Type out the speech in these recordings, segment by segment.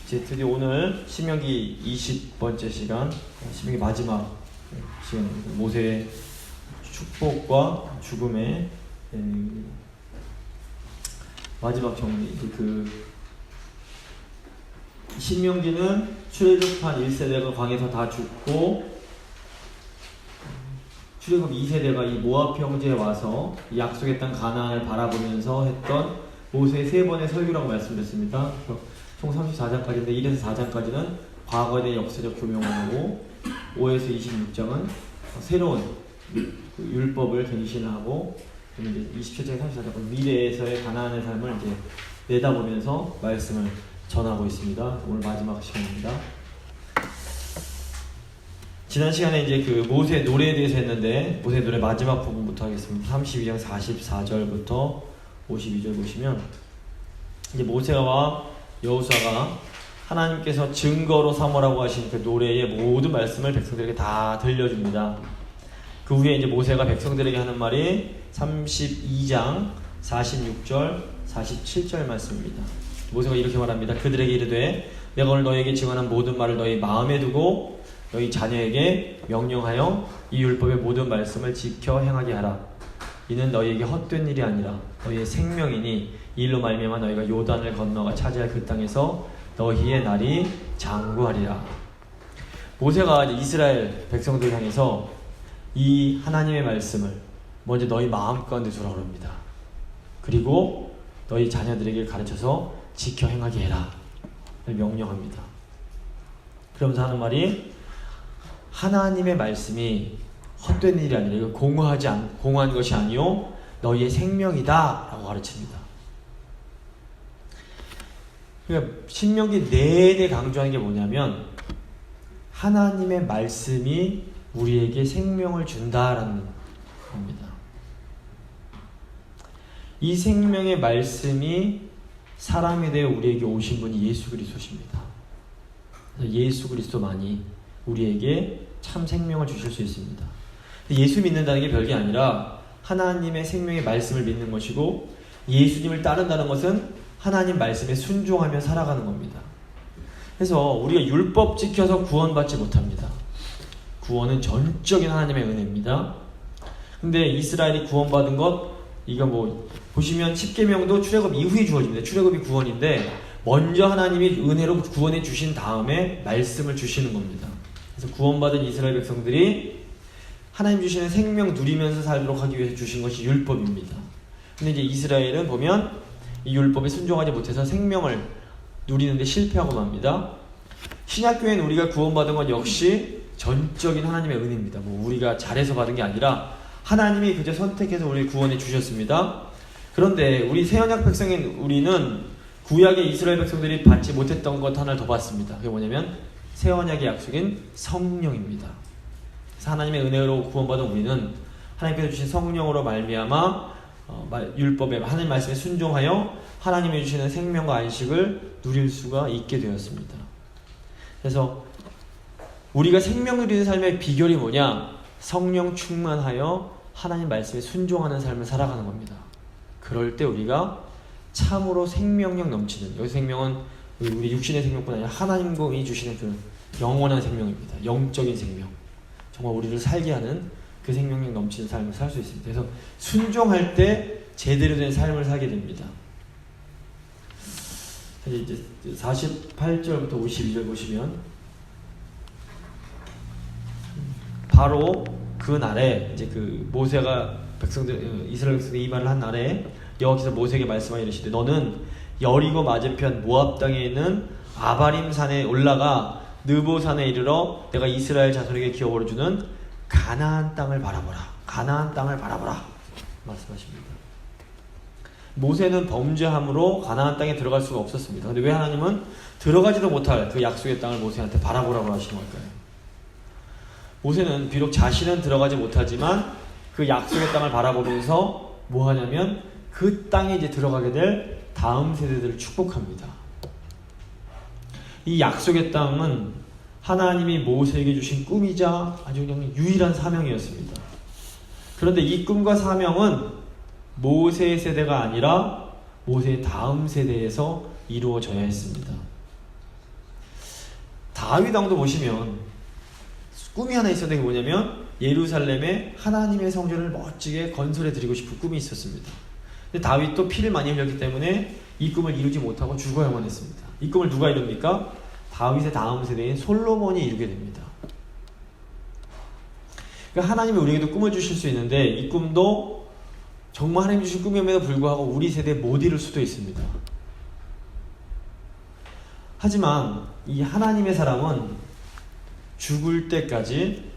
이제 드디어 오늘 신명기 20번째 시간, 신명기 마지막 시간, 모세의 축복과 죽음의 마지막 정리. 신명기는 출애굽한 1세대가 광에서 다 죽고 출애굽 2세대가 이 모압 평지에 와서 약속의 땅 가나안을 바라보면서 했던 모세의 3번의 설교라고 말씀드렸습니다. 총 34장까지인데 1에서 4장까지는 과거에 대한 역사적 교명을 하고 5에서 26장은 새로운 율법을 갱신하고 이제 27장에 34장은 미래에서의 가나안의 삶을 이제 내다보면서 말씀을 전하고 있습니다. 오늘 마지막 시간입니다. 지난 시간에 이제 모세 노래에 대해서 했는데 모세 노래 마지막 부분부터 하겠습니다. 32장 44절부터 52절 보시면 이제 모세와 여호수아가 하나님께서 증거로 삼으라고 하신 그 노래의 모든 말씀을 백성들에게 다 들려줍니다. 그 후에 이제 모세가 백성들에게 하는 말이 32장 46절 47절 말씀입니다. 모세가 이렇게 말합니다. 그들에게 이르되 내가 오늘 너희에게 증언한 모든 말을 너희 마음에 두고 너희 자녀에게 명령하여 이 율법의 모든 말씀을 지켜 행하게 하라. 이는 너희에게 헛된 일이 아니라 너희의 생명이니 이 일로 말미암아 너희가 요단을 건너가 차지할 그 땅에서 너희의 날이 장구하리라. 모세가 이스라엘 백성들 향해서 이 하나님의 말씀을 먼저 너희 마음 가운데 두라고 합니다. 그리고 너희 자녀들에게 가르쳐서 지켜 행하게 해라 명령합니다. 그러면서 하는 말이 하나님의 말씀이 헛된 일이 아니라 이거 공허한 것이 아니요 너희의 생명이다 라고 가르칩니다. 그러니까 신명기 내내 강조하는 게 뭐냐면 하나님의 말씀이 우리에게 생명을 준다라는 겁니다. 이 생명의 말씀이 사람이 되어 우리에게 오신 분이 예수 그리스도십니다. 예수 그리스도만이 우리에게 참 생명을 주실 수 있습니다. 예수 믿는다는 게 별게 아니라 하나님의 생명의 말씀을 믿는 것이고 예수님을 따른다는 것은 하나님 말씀에 순종하며 살아가는 겁니다. 그래서 우리가 율법 지켜서 구원받지 못합니다. 구원은 전적인 하나님의 은혜입니다. 근데 이스라엘이 구원받은 것 이거 보시면 10계명도 출애굽 이후에 주어집니다. 출애굽이 구원인데 먼저 하나님이 은혜로 구원해 주신 다음에 말씀을 주시는 겁니다. 그래서 구원받은 이스라엘 백성들이 하나님 주시는 생명 누리면서 살도록 하기 위해서 주신 것이 율법입니다. 근데 이제 이스라엘은 보면 이 율법에 순종하지 못해서 생명을 누리는데 실패하고 맙니다. 신약교회는 우리가 구원받은 건 역시 전적인 하나님의 은혜입니다. 우리가 잘해서 받은 게 아니라 하나님이 그저 선택해서 우리를 구원해 주셨습니다. 그런데 우리 새언약 백성인 우리는 구약의 이스라엘 백성들이 받지 못했던 것 하나를 더 받습니다. 그게 뭐냐면 새언약의 약속인 성령입니다. 그래서 하나님의 은혜로 구원받은 우리는 하나님께서 주신 성령으로 말미암아 율법에 하나님 말씀에 순종하여 하나님이 주시는 생명과 안식을 누릴 수가 있게 되었습니다. 그래서 우리가 생명 누리는 삶의 비결이 뭐냐? 성령 충만하여 하나님 말씀에 순종하는 삶을 살아가는 겁니다. 그럴 때 우리가 참으로 생명력 넘치는, 여기 생명은 우리 육신의 생명뿐 아니라 하나님이 주시는 그 영원한 생명입니다. 영적인 생명. 정말 우리를 살게 하는 그 생명력 넘치는 삶을 살 수 있습니다. 그래서 순종할 때 제대로 된 삶을 살게 됩니다. 이제 48절부터 52절 보시면 바로 그 날에 이제 모세가 이스라엘 백성들이 이 말을 한 날에 여호와께서 모세에게 말씀하여 이르시되 너는 여리고 맞은편 모압 땅에 있는 아바림 산에 올라가 느보 산에 이르러 내가 이스라엘 자손에게 기업으로 주는 가나안 땅을 바라보라. 가나안 땅을 바라보라 말씀하십니다. 모세는 범죄함으로 가나안 땅에 들어갈 수가 없었습니다. 근데 왜 하나님은 들어가지도 못할 그 약속의 땅을 모세한테 바라보라고 하신 걸까요? 모세는 비록 자신은 들어가지 못하지만 그 약속의 땅을 바라보면서 뭐 하냐면 그 땅에 이제 들어가게 될 다음 세대들을 축복합니다. 이 약속의 땅은 하나님이 모세에게 주신 꿈이자 아주 그냥 유일한 사명이었습니다. 그런데 이 꿈과 사명은 모세의 세대가 아니라 모세의 다음 세대에서 이루어져야 했습니다. 다윗 왕도 보시면 꿈이 하나 있었는데 그게 뭐냐면 예루살렘에 하나님의 성전을 멋지게 건설해 드리고 싶은 꿈이 있었습니다. 근데 다윗도 피를 많이 흘렸기 때문에 이 꿈을 이루지 못하고 죽어야만 했습니다. 이 꿈을 누가 이룹니까? 다윗의 다음 세대인 솔로몬이 이루게 됩니다. 그러니까 하나님이 우리에게도 꿈을 주실 수 있는데 이 꿈도 정말 하나님 주신 꿈임에도 불구하고 우리 세대에 못 이룰 수도 있습니다. 하지만 이 하나님의 사람은 죽을 때까지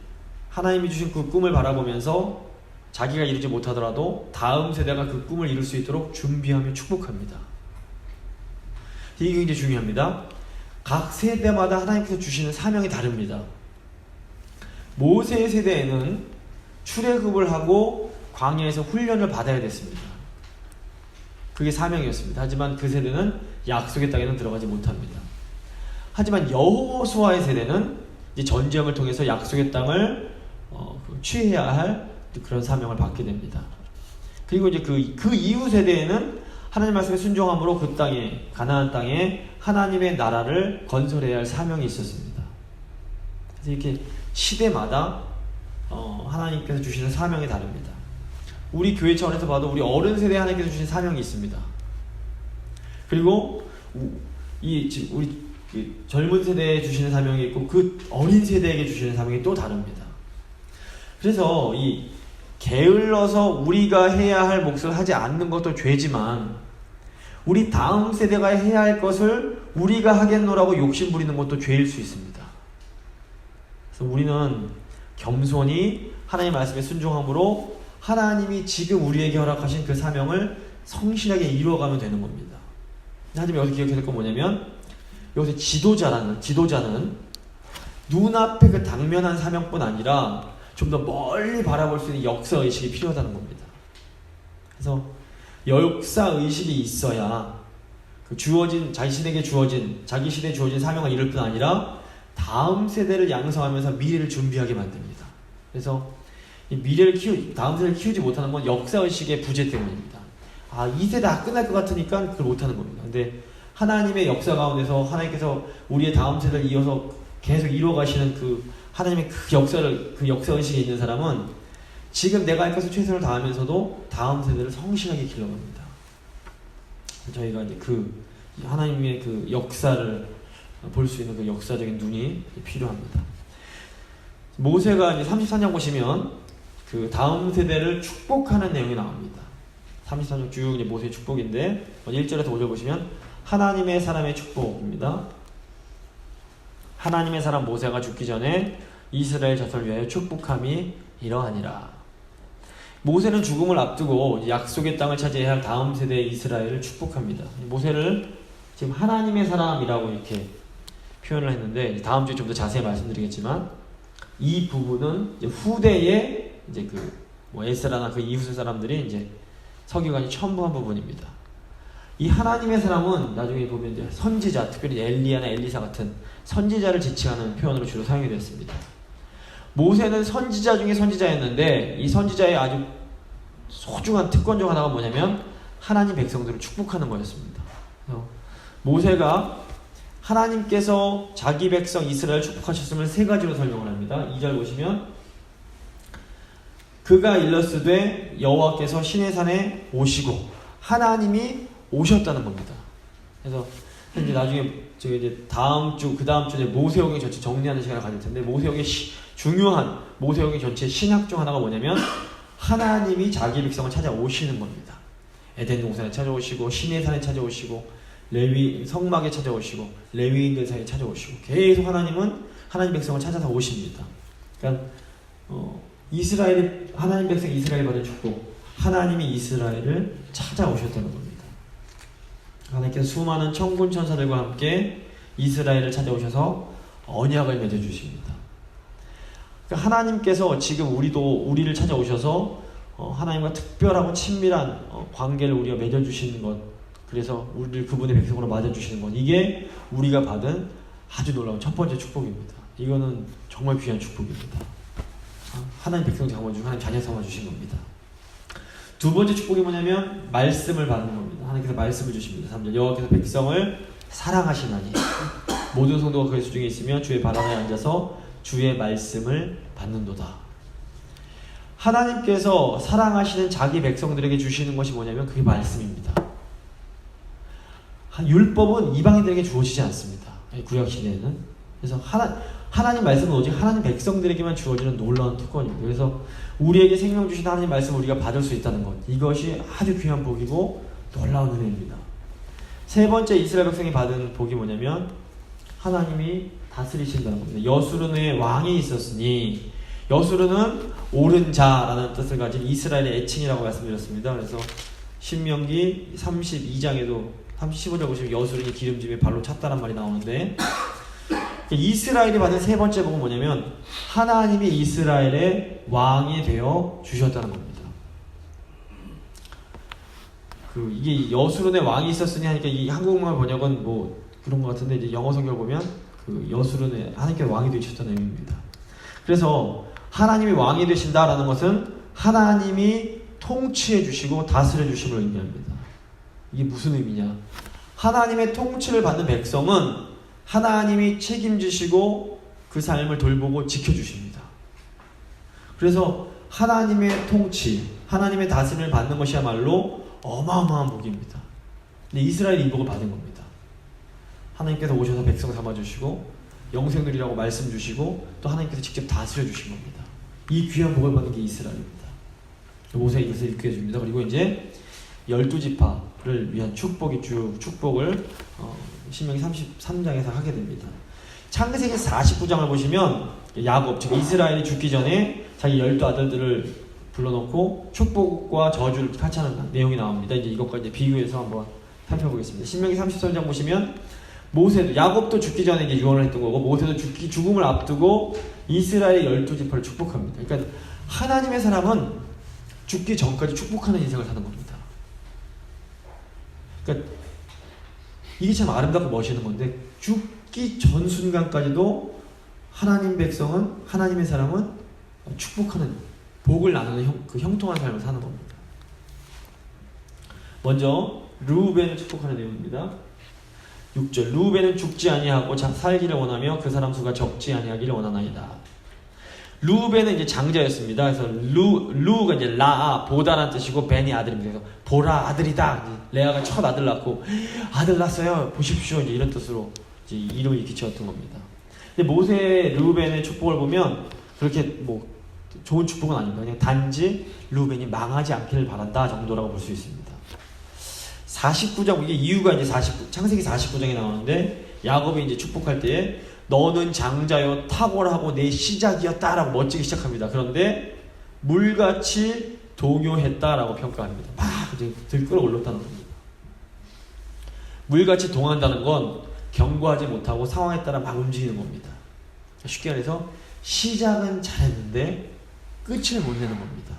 하나님이 주신 그 꿈을 바라보면서 자기가 이루지 못하더라도 다음 세대가 그 꿈을 이룰 수 있도록 준비하며 축복합니다. 이게 굉장히 중요합니다. 각 세대마다 하나님께서 주시는 사명이 다릅니다. 모세의 세대에는 출애굽을 하고 광야에서 훈련을 받아야 됐습니다. 그게 사명이었습니다. 하지만 그 세대는 약속의 땅에는 들어가지 못합니다. 하지만 여호수아의 세대는 이제 전쟁을 통해서 약속의 땅을 취해야 할 그런 사명을 받게 됩니다. 그리고 이제 그 이후 세대에는 하나님 말씀에 순종함으로 그 땅에, 가나안 땅에 하나님의 나라를 건설해야 할 사명이 있었습니다. 그래서 이렇게 시대마다 하나님께서 주시는 사명이 다릅니다. 우리 교회 차원에서 봐도 우리 어른 세대에 하나님께서 주신 사명이 있습니다. 그리고 우리 젊은 세대에 주시는 사명이 있고 그 어린 세대에게 주시는 사명이 또 다릅니다. 그래서 이 게을러서 우리가 해야 할 몫을 하지 않는 것도 죄지만 우리 다음 세대가 해야 할 것을 우리가 하겠노라고 욕심 부리는 것도 죄일 수 있습니다. 그래서 우리는 겸손히 하나님 말씀에 순종함으로 하나님이 지금 우리에게 허락하신 그 사명을 성실하게 이루어가면 되는 겁니다. 하지만 여기서 기억해야 될 건 뭐냐면 여기서 지도자는 눈앞에 그 당면한 사명뿐 아니라 좀 더 멀리 바라볼 수 있는 역사의식이 필요하다는 겁니다. 그래서 역사의식이 있어야 자신에게 주어진, 자기 시대에 주어진 사명을 이룰 뿐 아니라 다음 세대를 양성하면서 미래를 준비하게 만듭니다. 그래서 이 다음 세대를 키우지 못하는 건 역사의식의 부재 때문입니다. 이 세대 다 끝날 것 같으니까 그걸 못하는 겁니다. 근데 하나님의 역사 가운데서 하나님께서 우리의 다음 세대를 이어서 계속 이루어가시는 그 하나님의 그 역사의식에 있는 사람은 지금 내가 할 것을 최선을 다하면서도 다음 세대를 성실하게 길러갑니다. 저희가 이제 하나님의 그 역사를 볼 수 있는 그 역사적인 눈이 필요합니다. 모세가 이제 34장 보시면 그 다음 세대를 축복하는 내용이 나옵니다. 33장 쭉 이제 모세의 축복인데 1절에서 5절 보시면 하나님의 사람의 축복입니다. 하나님의 사람 모세가 죽기 전에 이스라엘 자손을 위하여 축복함이 이러하니라. 모세는 죽음을 앞두고 약속의 땅을 차지해야 할 다음 세대의 이스라엘을 축복합니다. 모세를 지금 하나님의 사람이라고 이렇게 표현을 했는데 다음 주에 좀 더 자세히 말씀드리겠지만 이 부분은 이제 후대에 이제 에스라나 그 이후 사람들이 이제 서기관이 첨부한 부분입니다. 이 하나님의 사람은 나중에 보면 이제 선지자, 특별히 엘리야나 엘리사 같은 선지자를 지칭하는 표현으로 주로 사용이 되었습니다. 모세는 선지자 중에 선지자였는데 이 선지자의 아주 소중한 특권 중 하나가 뭐냐면 하나님 백성들을 축복하는 거였습니다. 모세가 하나님께서 자기 백성 이스라엘을 축복하셨음을 세 가지로 설명을 합니다. 2절 보시면 그가 일렀으되 여호와께서 시내산에 오시고 하나님이 오셨다는 겁니다. 그래서 이제 나중에 저희 이제 다음 주 이제 모세오경 전체 정리하는 시간을 가질 텐데 모세오경의 중요한 모세오경 전체 신학 중 하나가 뭐냐면 하나님이 자기 백성을 찾아오시는 겁니다. 에덴 동산에 찾아오시고 시내산에 찾아오시고 레위 성막에 찾아오시고 레위인들 사이에 찾아오시고 계속 하나님은 하나님 백성을 찾아서 오십니다. 그러니까 하나님 백성 이스라엘 받은 축복, 하나님이 이스라엘을 찾아오셨다는 겁니다. 하나님께서 수많은 천군 천사들과 함께 이스라엘을 찾아오셔서 언약을 맺어주십니다. 그러니까 하나님께서 지금 우리를 찾아오셔서 하나님과 특별하고 친밀한 관계를 우리가 맺어주시는 것, 그래서 우리를 그분의 백성으로 맞아주시는 것, 이게 우리가 받은 아주 놀라운 첫 번째 축복입니다. 이거는 정말 귀한 축복입니다. 하나님 백성 삼아주시고 하나님 자녀 삼아주신 겁니다. 두 번째 축복이 뭐냐면 말씀을 받는 겁니다. 하나님께서 말씀을 주십니다. 3절 여호와께서 백성을 사랑하시나니 모든 성도가 그의 수중에 있으며 주의 발 아래에 앉아서 주의 말씀을 받는도다. 하나님께서 사랑하시는 자기 백성들에게 주시는 것이 뭐냐면 그게 말씀입니다. 율법은 이방인들에게 주어지지 않습니다. 구약시대에는. 그래서 하나님 말씀은 오직 하나님 백성들에게만 주어지는 놀라운 특권입니다. 그래서 우리에게 생명 주신 하나님 말씀을 우리가 받을 수 있다는 것, 이것이 아주 귀한 복이고 놀라운 은혜입니다. 세 번째 이스라엘 백성이 받은 복이 뭐냐면 하나님이 다스리신다는 겁니다. 여수르의 왕이 있었으니, 여수르는 옳은 자라는 뜻을 가진 이스라엘의 애칭이라고 말씀드렸습니다. 그래서 신명기 32장에도 15절 보시면 여수르니 기름짐에 발로 찼다는 말이 나오는데, 이스라엘이 받은 세 번째 복은 뭐냐면 하나님이 이스라엘의 왕이 되어 주셨다는 겁니다. 이게 여수르의 왕이 있었으니 하니까 이 한국말 번역은 뭐 그런 것 같은데, 이제 영어 성경을 보면 여수르의 하나님께서 왕이 되셨다는 의미입니다. 그래서 하나님이 왕이 되신다라는 것은 하나님이 통치해 주시고 다스려 주심을 의미합니다. 이게 무슨 의미냐? 하나님의 통치를 받는 백성은 하나님이 책임지시고 그 삶을 돌보고 지켜주십니다. 그래서 하나님의 통치, 하나님의 다스림을 받는 것이야말로 어마어마한 복입니다. 근데 이스라엘이 이 복을 받은 겁니다. 하나님께서 오셔서 백성 삼아주시고 영생들이라고 말씀 주시고 또 하나님께서 직접 다스려 주신 겁니다. 이 귀한 복을 받는 게 이스라엘입니다. 모세가 이것을 읽게 해줍니다. 그리고 이제 12지파를 위한 축복을 신명기 33장에서 하게 됩니다. 창세기 49장을 보시면 야곱, 즉 이스라엘이 죽기 전에 자기 12아들들을 불러놓고 축복과 저주를 같이 하는 내용이 나옵니다. 이제 이것과 이제 비교해서 한번 살펴보겠습니다. 신명기 33장 보시면 모세도, 야곱도 죽기 전에 이제 유언을 했던 거고, 모세도 죽음을 앞두고 이스라엘의 12지파를 축복합니다. 그러니까 하나님의 사람은 죽기 전까지 축복하는 인생을 사는 겁니다. 그러니까 이게 참 아름답고 멋있는 건데, 죽기 전 순간까지도 하나님 백성은, 하나님의 사람은 축복하는, 복을 나누는 그 형통한 삶을 사는 겁니다. 먼저 르우벤을 축복하는 내용입니다. 6절, 르우벤은 죽지 아니하고 살기를 원하며 그 사람 수가 적지 아니하기를 원하나이다. 르우벤은 이제 장자였습니다. 그래서 루가 이제 라아, 보다라는 뜻이고, 벤이 아들입니다. 그래서 보라, 아들이다. 레아가 첫 아들 낳고, 아들 낳았어요, 보십시오, 이제 이런 뜻으로 이제 이름을 이렇게 지었던 겁니다. 근데 모세의 르우벤의 축복을 보면 그렇게 뭐 좋은 축복은 아닙니다. 그냥 단지 르우벤이 망하지 않기를 바란다 정도라고 볼 수 있습니다. 49장, 이게 이유가 이제 창세기 49장에 나오는데, 야곱이 이제 축복할 때에 너는 장자여 탁월하고 내 시작이었다라고 멋지게 시작합니다. 그런데 물같이 동요했다라고 평가합니다. 막 이제 들끓어 올랐다는 겁니다. 물같이 동한다는 건 경고하지 못하고 상황에 따라 막 움직이는 겁니다. 쉽게 말해서 시작은 잘했는데 끝을 못 내는 겁니다.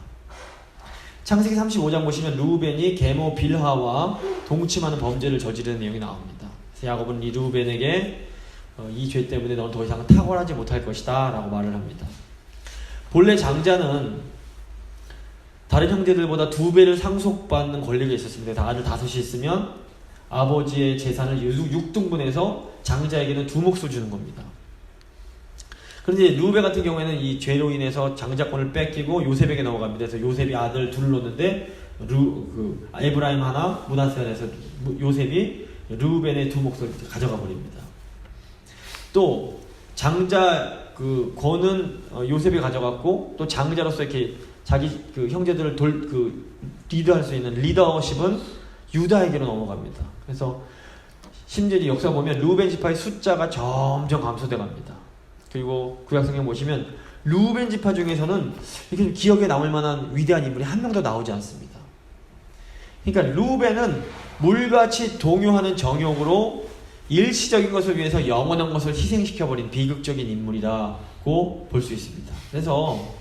창세기 35장 보시면 르우벤이 계모 빌하와 동침하는 범죄를 저지르는 내용이 나옵니다. 그래서 야곱은 이 르우벤에게 이 죄 때문에 너는 더 이상 탁월하지 못할 것이다 라고 말을 합니다. 본래 장자는 다른 형제들보다 2배를 상속받는 권리가 있었습니다. 아들 5이 있으면 아버지의 재산을 6등분해서 장자에게는 2몫을 주는 겁니다. 그런데 르우벤 같은 경우에는 이 죄로 인해서 장자권을 뺏기고 요셉에게 넘어갑니다. 그래서 요셉이 아들 2을 놓는데 에브라임 하나, 므낫세 하나에서 요셉이 르우벤의 2몫을 가져가 버립니다. 또 장자 권은 요셉이 가져갔고, 또 장자로서 이렇게 자기 형제들을 리드할 수 있는 리더십은 유다에게로 넘어갑니다. 그래서 심지어 역사 보면 르우벤 지파의 숫자가 점점 감소돼 갑니다. 그리고 구약성경 보시면 르우벤 지파 중에서는 이렇게 좀 기억에 남을 만한 위대한 인물이 한 명도 나오지 않습니다. 그러니까 르우벤은 물같이 동요하는 정욕으로 일시적인 것을 위해서 영원한 것을 희생시켜버린 비극적인 인물이라고 볼 수 있습니다. 그래서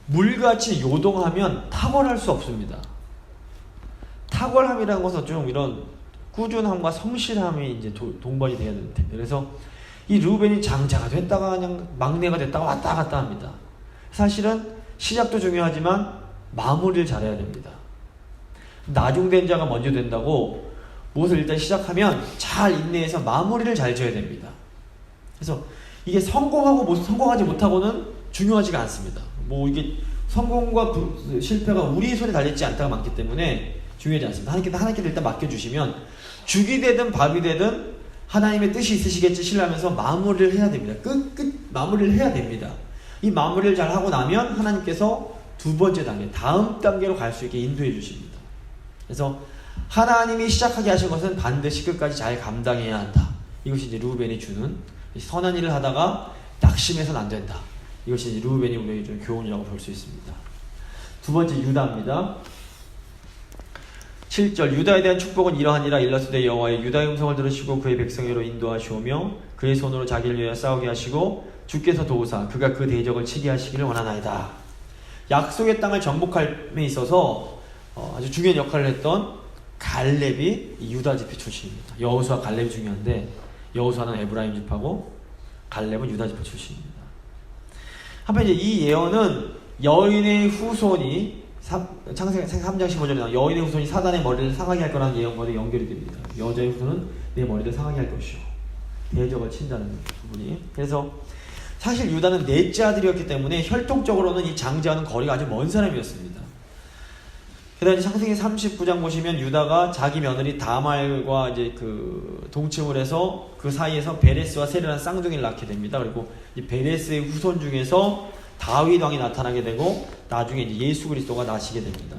물같이 요동하면 탁월할 수 없습니다. 탁월함이라는 것은 좀 이런 꾸준함과 성실함이 이제 동반이 돼야 될 텐데, 그래서 이 르우벤이 장자가 됐다가 그냥 막내가 됐다가 왔다 갔다 합니다. 사실은 시작도 중요하지만 마무리를 잘해야 됩니다. 나중된 자가 먼저 된다고 무엇을 일단 시작하면 잘 인내해서 마무리를 잘 지어야 됩니다. 그래서 이게 성공하지 못하고는 중요하지가 않습니다. 뭐 이게 성공과 실패가 우리의 손에 달려있지 않다가 많기 때문에 중요하지 않습니다. 하나님께 일단 맡겨주시면 죽이 되든 밥이 되든 하나님의 뜻이 있으시겠지 신뢰하면서 마무리를 해야 됩니다. 끝 마무리를 해야 됩니다. 이 마무리를 잘 하고 나면 하나님께서 두 번째 단계, 다음 단계로 갈 수 있게 인도해 주십니다. 그래서 하나님이 시작하게 하신 것은 반드시 끝까지 잘 감당해야 한다. 이것이 이제 르우벤이 주는 선한 일을 하다가 낙심해서는 안 된다. 이것이 이제 르우벤이 우리에게 주는 교훈이라고 볼 수 있습니다. 두 번째 유다입니다. 7절 유다에 대한 축복은 이러하니라. 일러스되 여호와의 유다의 음성을 들으시고 그의 백성으로 인도하시오며 그의 손으로 자기를 위하여 싸우게 하시고 주께서 도우사 그가 그 대적을 치게 하시기를 원하나이다. 약속의 땅을 정복함에 있어서 아주 중요한 역할을 했던 갈렙이 유다 지파 출신입니다. 여호수아 갈렙이 중요한데 여호수아는 에브라임 지파고 갈렙은 유다 지파 출신입니다. 한편 이제 이 예언은 여인의 후손이 창세기 3장 15절에 나와 여인의 후손이 사단의 머리를 상하게 할 거라는 예언과도 연결이 됩니다. 여자의 후손은 내 머리를 상하게 할 것이요 대적을 친다는 부분이. 그래서 사실 유다는 넷째 아들이었기 때문에 혈통적으로는 이 장자와는 거리가 아주 먼 사람이었습니다. 그다음에 창세기 39장 보시면 유다가 자기 며느리 다말과 이제 그 동침을 해서 그 사이에서 베레스와 세르라는 쌍둥이를 낳게 됩니다. 그리고 이 베레스의 후손 중에서 다윗 왕이 나타나게 되고 나중에 이제 예수 그리스도가 나시게 됩니다.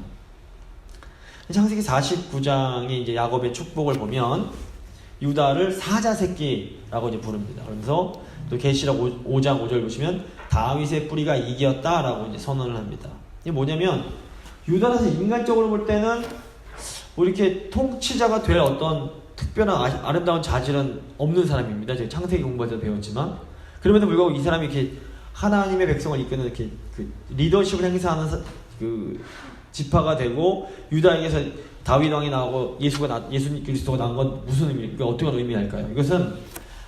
창세기 49장의 이제 야곱의 축복을 보면 유다를 사자 새끼라고 이제 부릅니다. 그러면서 또 계시록 5장 5절 보시면 다윗의 뿌리가 이겼다라고 이제 선언을 합니다. 이게 뭐냐면 유다라서 인간적으로 볼 때는 뭐 이렇게 통치자가 될 어떤 특별한 아름다운 자질은 없는 사람입니다. 제가 창세기 공부할 때 배웠지만 그럼에도 불구하고 이 사람이 이렇게 하나님의 백성을 이끄는 이렇게 그 리더십을 행사하는 그 지파가 되고 유다에게서 다윗 왕이 나오고 예수 그리스도가 나온 건 무슨 의미일까요? 어떤 의미할까요? 이것은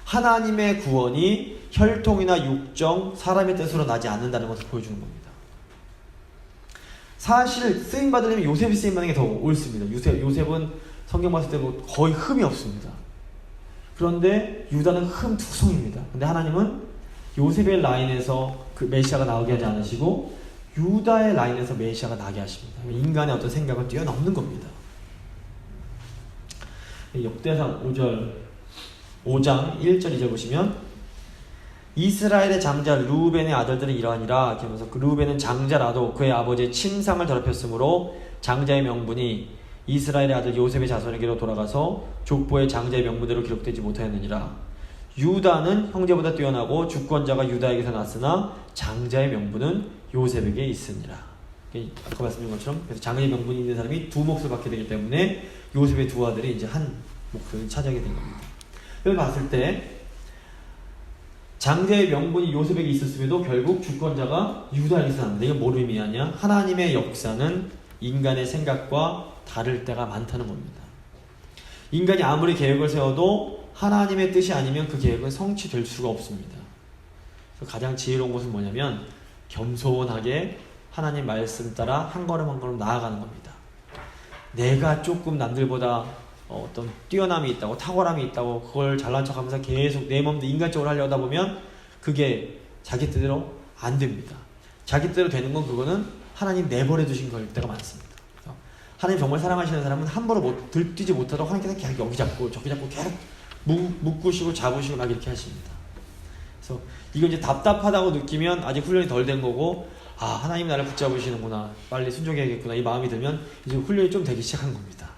하나님의 구원이 혈통이나 육정, 사람의 뜻으로 나지 않는다는 것을 보여주는 겁니다. 사실 쓰임 받으려면 요셉이 쓰임 받는 게 더 옳습니다. 요셉은 성경 봤을 때 뭐 거의 흠이 없습니다. 그런데 유다는 흠 투성입니다. 근데 하나님은 요셉의 라인에서 그 메시아가 나오게 하지 않으시고 유다의 라인에서 메시아가 나게 하십니다. 인간의 어떤 생각을 뛰어넘는 겁니다. 역대상 5장 1절 2절 보시면 이스라엘의 장자 르우벤의 아들들은 이러하니라 이렇게 하면서 그 르우벤은 장자라도 그의 아버지의 침상을 더럽혔으므로 장자의 명분이 이스라엘의 아들 요셉의 자손에게로 돌아가서 족보의 장자의 명분대로 기록되지 못하였느니라. 유다는 형제보다 뛰어나고 주권자가 유다에게서 났으나 장자의 명분은 요셉에게 있으니라. 아까 말씀드린 것처럼 그래서 장자의 명분이 있는 사람이 두 몫을 받게 되기 때문에 요셉의 두 아들이 이제 한 몫을 차지하게 된 겁니다. 여기 봤을 때 장자의 명분이 요셉에게 있었음에도 결국 주권자가 유다에게서 났는데 이건 뭘 의미하냐? 하나님의 역사는 인간의 생각과 다를 때가 많다는 겁니다. 인간이 아무리 계획을 세워도 하나님의 뜻이 아니면 그 계획은 성취될 수가 없습니다. 그래서 가장 지혜로운 것은 뭐냐면 겸손하게 하나님 말씀 따라 한 걸음 한 걸음 나아가는 겁니다. 내가 조금 남들보다 어떤 뛰어남이 있다고 탁월함이 있다고 그걸 잘난 척하면서 계속 내 몸도 인간적으로 하려다 보면 그게 자기 뜻대로 안 됩니다. 자기 뜻대로 되는 건 그거는 하나님 내버려 두신 걸 때가 많습니다. 그래서 하나님 정말 사랑하시는 사람은 함부로 들뛰지 못하도록 하나님께서 계속 여기 잡고 저기 잡고 계속 묶으시고 잡으시고 막 이렇게 하십니다. 그래서 이거 이제 답답하다고 느끼면 아직 훈련이 덜 된 거고 아 하나님 나를 붙잡으시는구나 빨리 순종해야겠구나 이 마음이 들면 이제 훈련이 좀 되기 시작한 겁니다.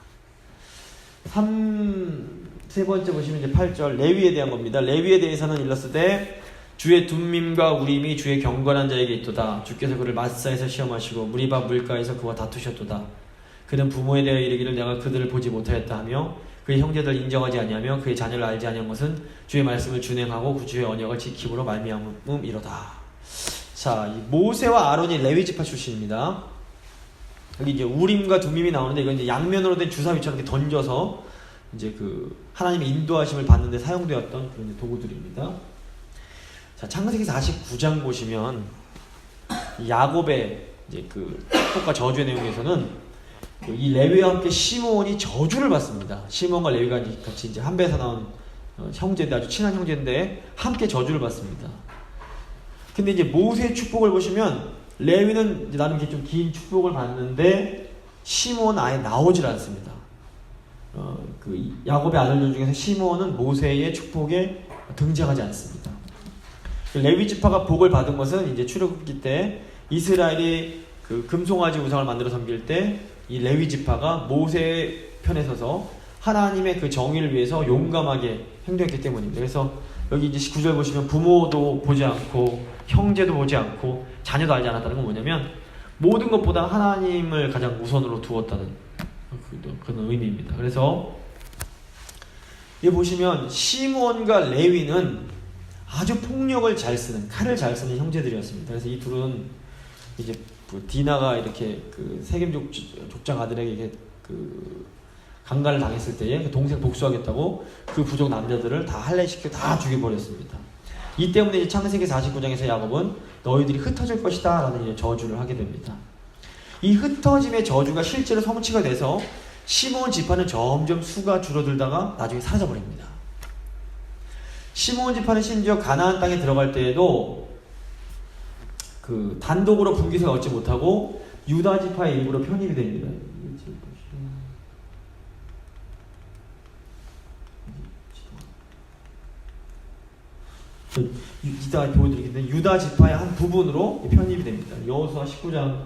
세 번째 보시면 이제 8절 레위에 대한 겁니다. 레위에 대해서는 일렀으되 주의 둠밈과 우림이 주의 경건한 자에게 있도다. 주께서 그를 마사에서 시험하시고 무리바 물가에서 그와 다투셨도다. 그는 부모에 대하여 이르기를 내가 그들을 보지 못하였다 하며 그의 형제들 인정하지 아니하며 그의 자녀를 알지 아니한 것은 주의 말씀을 준행하고 그 주의 언약을 지킴으로 말미암음이로다. 자, 이 모세와 아론이 레위 지파 출신입니다. 여기 이제 우림과 둠밈이 나오는데 이건 이제 양면으로 된 주사위처럼 이렇게 던져서 이제 그 하나님의 인도하심을 받는데 사용되었던 그런 도구들입니다. 자, 창세기 49장 보시면 야곱의 이제 그 축복과 저주의 내용에서는 이 레위와 함께 시므온이 저주를 받습니다. 시므온과 레위가 같이 이제 한 배에서 나온 형제인데, 아주 친한 형제인데 함께 저주를 받습니다. 근데 이제 모세의 축복을 보시면 레위는 이제 나름 좀 긴 축복을 받는데 시므온은 아예 나오질 않습니다. 그 야곱의 아들들 중에서 시므온은 모세의 축복에 등장하지 않습니다. 레위 지파가 복을 받은 것은 이제 출애굽기 때 이스라엘이 그 금송아지 우상을 만들어 섬길 때 이 레위 지파가 모세의 편에 서서 하나님의 그 정의를 위해서 용감하게 행동했기 때문입니다. 그래서 여기 이제 19절 보시면 부모도 보지 않고 형제도 보지 않고 자녀도 알지 않았다는 건 뭐냐면 모든 것보다 하나님을 가장 우선으로 두었다는 그런 의미입니다. 그래서 여기 보시면 시므온과 레위는 아주 폭력을 잘 쓰는, 칼을 잘 쓰는 형제들이었습니다. 그래서 이 둘은 이제 디나가 이렇게 그 세겜 족장 아들에게 이렇게 그 강간을 당했을 때에 그 동생 복수하겠다고 그 부족 남자들을 다 할례시켜 다 죽여버렸습니다. 이 때문에 이제 창세기 49장에서 야곱은 너희들이 흩어질 것이다 라는 저주를 하게 됩니다. 이 흩어짐의 저주가 실제로 성취가 돼서 시므온 지파는 점점 수가 줄어들다가 나중에 사라져버립니다. 시므온 지파는 심지어 가나안 땅에 들어갈 때에도 그 단독으로 분깃을 얻지 못하고 유다 지파의 일부로 편입이 됩니다. 이따가 보여드리겠는데 유다 지파의 한 부분으로 편입이 됩니다. 여호수아 19장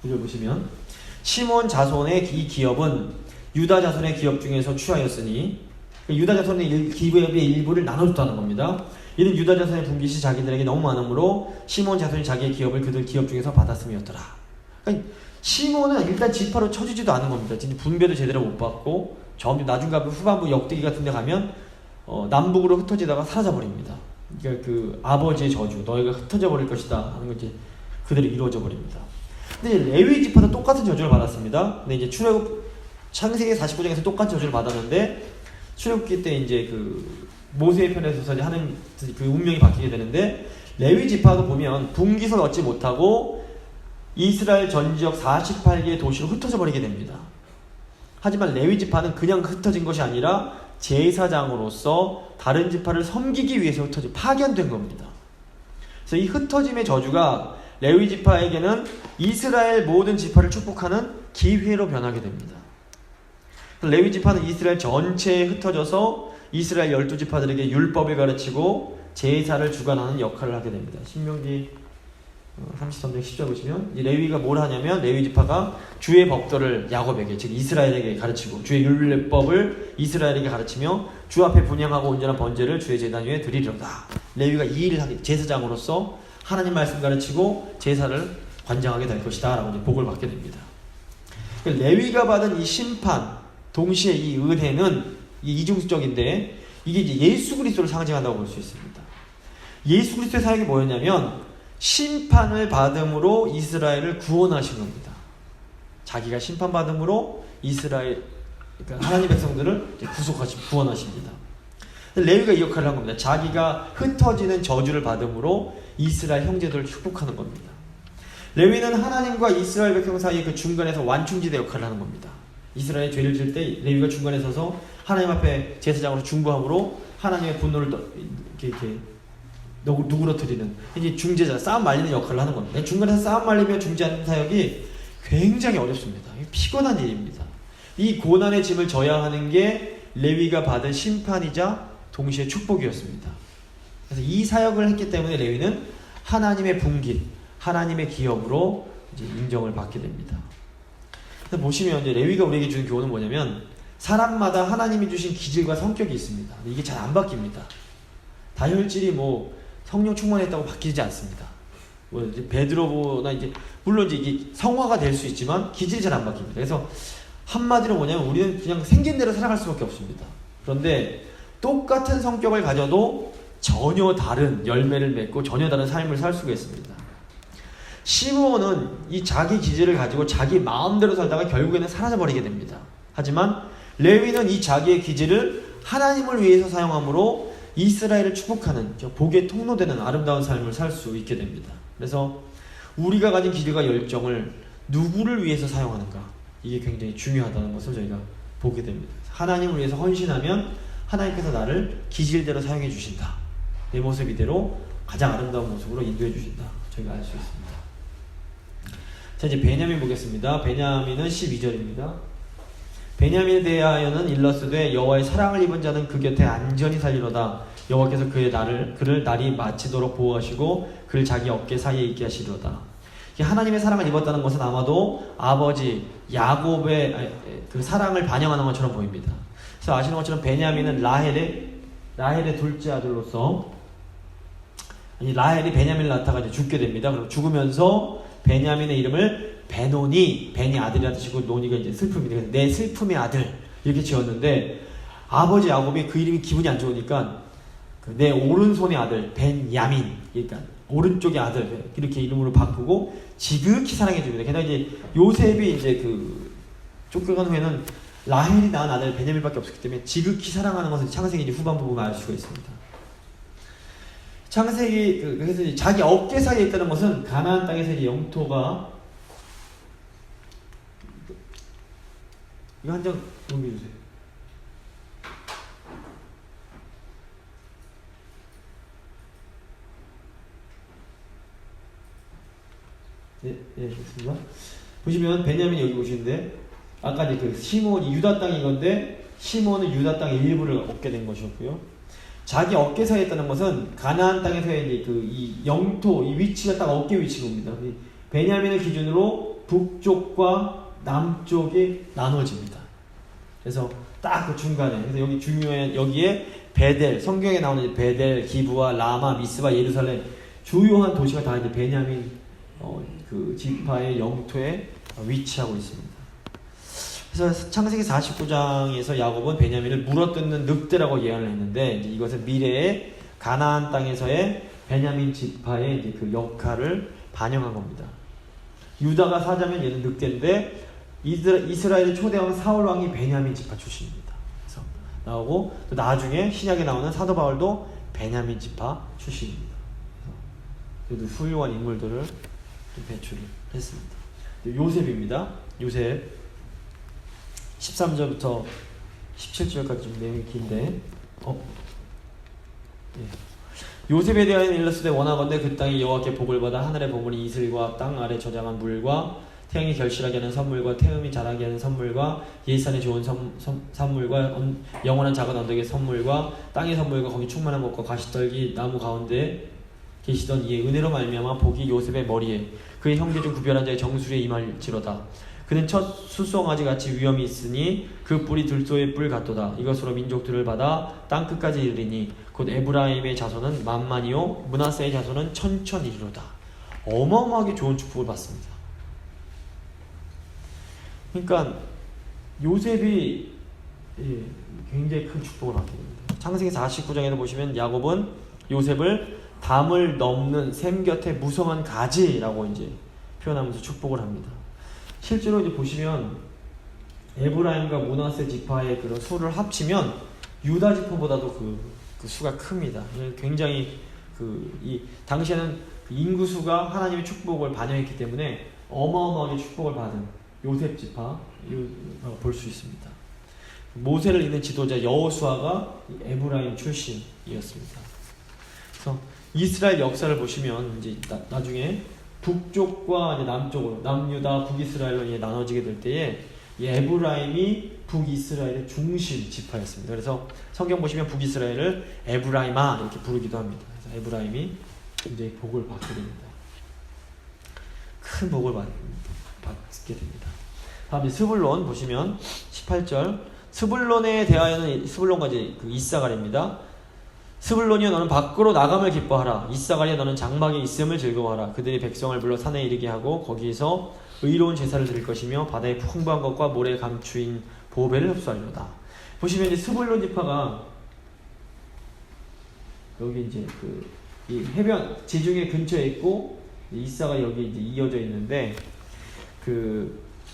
9절 보시면 시므온 자손의 이 기업은 유다 자손의 기업 중에서 취하였으니 유다 자손의 기업의 일부를 나눠줬다는 겁니다. 이는 유다 자손의 분깃이 자기들에게 너무 많으므로 시므온 자손이 자기의 기업을 그들 기업 중에서 받았음이었더라. 그러니까 시므온은 일단 지파로 쳐주지도 않은 겁니다. 진짜 분배도 제대로 못 받고 점점 나중 가면 후반부 역대기 같은 데 가면 남북으로 흩어지다가 사라져버립니다. 그러니까 그 아버지의 저주, 너희가 흩어져 버릴 것이다 하는 것이 그대로 이루어져 버립니다. 근데 이제 레위 지파도 똑같은 저주를 받았습니다. 근데 이제 출애굽 창세기 49장에서 똑같은 저주를 받았는데 출애굽기 때 이제 그 모세의 편에 서서 하는 그 운명이 바뀌게 되는데 레위 지파도 보면 분깃을 얻지 못하고 이스라엘 전 지역 48개의 도시로 흩어져 버리게 됩니다. 하지만 레위 지파는 그냥 흩어진 것이 아니라 제사장으로서 다른 지파를 섬기기 위해서 파견된 겁니다. 그래서 이 흩어짐의 저주가 레위 지파에게는 이스라엘 모든 지파를 축복하는 기회로 변하게 됩니다. 레위 지파는 이스라엘 전체에 흩어져서 이스라엘 12지파들에게 율법을 가르치고 제사를 주관하는 역할을 하게 됩니다. 신명기 33장 10절 보시면 이 레위가 뭘 하냐면 레위 지파가 주의 법도를 야곱에게 즉 이스라엘에게 가르치고 주의 율법을 이스라엘에게 가르치며 주 앞에 분향하고 온전한 번제를 주의 제단 위에 드리려다. 레위가 이 일을 하게 제사장으로서 하나님 말씀 가르치고 제사를 관장하게 될 것이다 라고 복을 받게 됩니다. 레위가 받은 이 심판 동시에 이 은혜는 이중적인데 이게 이제 예수 그리스도를 상징한다고 볼 수 있습니다. 예수 그리스도의 사역이 뭐였냐면 심판을 받음으로 이스라엘을 구원하신 겁니다. 자기가 심판받음으로 이스라엘 그러니까 하나님 백성들을 구속하시고 구원하십니다. 레위가 이 역할을 한 겁니다. 자기가 흩어지는 저주를 받음으로 이스라엘 형제들을 축복하는 겁니다. 레위는 하나님과 이스라엘 백성 사이의 그 중간에서 완충지대 역할을 하는 겁니다. 이스라엘이 죄를 지을 때 레위가 중간에 서서 하나님 앞에 제사장으로 중보함으로 하나님의 분노를 이렇게 누그러뜨리는 이제 중재자, 싸움 말리는 역할을 하는 겁니다. 중간에서 싸움 말리며 중재하는 사역이 굉장히 어렵습니다. 피곤한 일입니다. 이 고난의 짐을 져야 하는 게 레위가 받은 심판이자 동시에 축복이었습니다. 그래서 이 사역을 했기 때문에 레위는 하나님의 분깃, 하나님의 기업으로 이제 인정을 받게 됩니다. 그래서 보시면 이제 레위가 우리에게 주는 교훈은 뭐냐면 사람마다 하나님이 주신 기질과 성격이 있습니다. 이게 잘 안 바뀝니다. 다혈질이 뭐 성령 충만했다고 바뀌지 않습니다. 뭐 이제 베드로나 이제 물론 이제 이게 성화가 될 수 있지만 기질이 잘 안 바뀝니다. 그래서 한마디로 뭐냐면 우리는 그냥 생긴 대로 살아갈 수밖에 없습니다. 그런데 똑같은 성격을 가져도 전혀 다른 열매를 맺고 전혀 다른 삶을 살 수가 있습니다. 시므온은 이 자기 기질을 가지고 자기 마음대로 살다가 결국에는 사라져버리게 됩니다. 하지만 레위는 이 자기의 기질을 하나님을 위해서 사용함으로 이스라엘을 축복하는 복의 통로되는 아름다운 삶을 살 수 있게 됩니다. 그래서 우리가 가진 기대가 열정을 누구를 위해서 사용하는가, 이게 굉장히 중요하다는 것을 저희가 보게 됩니다. 하나님을 위해서 헌신하면 하나님께서 나를 기질대로 사용해 주신다. 내 모습 이대로 가장 아름다운 모습으로 인도해 주신다. 저희가 알 수 있습니다. 자, 이제 베냐민 보겠습니다. 베냐민은 12절입니다. 베냐민에 대하여는 일러스되 여호와의 사랑을 입은 자는 그 곁에 안전히 살리로다. 여호와께서 그를 날이 마치도록 보호하시고 그를 자기 어깨 사이에 있게 하시리로다. 하나님의 사랑을 입었다는 것은 아마도 아버지 야곱의 그 사랑을 반영하는 것처럼 보입니다. 그래서 아시는 것처럼 베냐민은 라헬의 둘째 아들로서, 라헬이 베냐민을 낳다가 이제 죽게 됩니다. 그리고 죽으면서 베냐민의 이름을 베노니, 벤이 아들이라 뜻이고 노니가 이제 슬픔이다. 그래서 내 슬픔의 아들 이렇게 지었는데, 아버지 야곱이 그 이름이 기분이 안 좋으니까 내 오른손의 아들 벤야민, 그러니까 오른쪽의 아들 이렇게 이름으로 바꾸고 지극히 사랑해 줍니다. 게다가 이제 요셉이 이제 그 쫓겨간 후에는 라헬이 낳은 아들 베냐민밖에 없었기 때문에 지극히 사랑하는 것을 창세기 후반부 보면 알 수가 있습니다. 창세기 그래서 이제 자기 어깨 사이에 있다는 것은 가나안 땅에서 이제 영토가, 이거 한 장 넘겨주세요. 네, 됐습니다. 보시면 베냐민이 여기 보시는데, 아까 이제 그 시몬이 유다 땅인 건데 시몬은 유다 땅의 일부를 얻게 된 것이었고요. 자기 어깨 사이에 있다는 것은 가나안 땅에서의 이제 그 이 영토, 이 위치가 딱 어깨 위치가 옵니다. 베냐민을 기준으로 북쪽과 남쪽이 나눠집니다. 그래서 딱 그 중간에, 그래서 여기 중요한, 여기에 베델, 성경에 나오는 베델, 기브와 라마, 미스바, 예루살렘 주요한 도시가 다 이제 베냐민 그 지파의 영토에 위치하고 있습니다. 그래서 창세기 49장에서 야곱은 베냐민을 물어뜯는 늑대라고 예언을 했는데, 이제 이것은 미래의 가나안 땅에서의 베냐민 지파의 이제 그 역할을 반영한 겁니다. 유다가 사자면 얘는 늑대인데, 이스라엘의 초대왕 사울 왕이 베냐민 지파 출신입니다. 그래서 나오고, 또 나중에 신약에 나오는 사도 바울도 베냐민 지파 출신입니다. 그래서 훌륭한 인물들을 배출을 했습니다. 요셉입니다. 요셉 13절부터 17절까지 좀 내용이 긴데, 요셉에 대하여 일러스되 원하건대 그 땅이 여호와께 복을 받아 하늘의 보물이 이슬과 땅 아래 저장한 물과 태양이 결실하게 하는 선물과 태음이 자라게 하는 선물과 예산에 좋은 선물과 영원한 작은 언덕의 선물과 땅의 선물과 거기 충만한 것과 가시떨기 나무 가운데 계시던 이의 은혜로 말미암아 복이 요셉의 머리에 그의 형제 중 구별한 자의 정수리에 임할지로다. 그는 첫 수송아지 같이 위엄이 있으니 그 뿔이 들소의 뿔 같도다. 이것으로 민족들을 받아 땅 끝까지 이르리니 곧 에브라임의 자손은 만만이요 므낫세의 자손은 천천이리로다. 어마어마하게 좋은 축복을 받습니다. 그러니까 요셉이 굉장히 큰 축복을 받게 됩니다. 창세기 49장에도 보시면 야곱은 요셉을 담을 넘는 샘 곁에 무성한 가지라고 이제 표현하면서 축복을 합니다. 실제로 이제 보시면 에브라임과 므낫세 지파의 그런 수를 합치면 유다 지파보다도 그 수가 큽니다. 굉장히 이 당시에는 인구수가 하나님의 축복을 반영했기 때문에 어마어마하게 축복을 받은 요셉 지파라고 볼 수 있습니다. 모세를 잇는 지도자 여호수아가 에브라임 출신이었습니다. 그래서 이스라엘 역사를 보시면 이제 나중에 북쪽과 이제 남쪽으로 남유다 북이스라엘로 이제 나눠지게 될 때에 이 에브라임이 북이스라엘의 중심 지파였습니다. 그래서 성경 보시면 북이스라엘을 에브라임아 이렇게 부르기도 합니다. 그래서 에브라임이 굉장히 복을 받게 됩니다. 큰 복을 받게 됩니다. 다음 이제 스불론 보시면 18절 스불론에 대하여는 스불론과 이제 그 이사갈입니다. 스불론이여 너는 밖으로 나감을 기뻐하라. 이사갈이여 너는 장막에 있음을 즐거워하라. 그들이 백성을 불러 산에 이르게 하고 거기에서 의로운 제사를 드릴 것이며 바다의 풍부한 것과 모래 감추인 보배를 흡수하리로다. 보시면 이제 스불론 지파가 여기 이제 이 해변 지중해 근처에 있고 이사가 여기 이제 이어져 있는데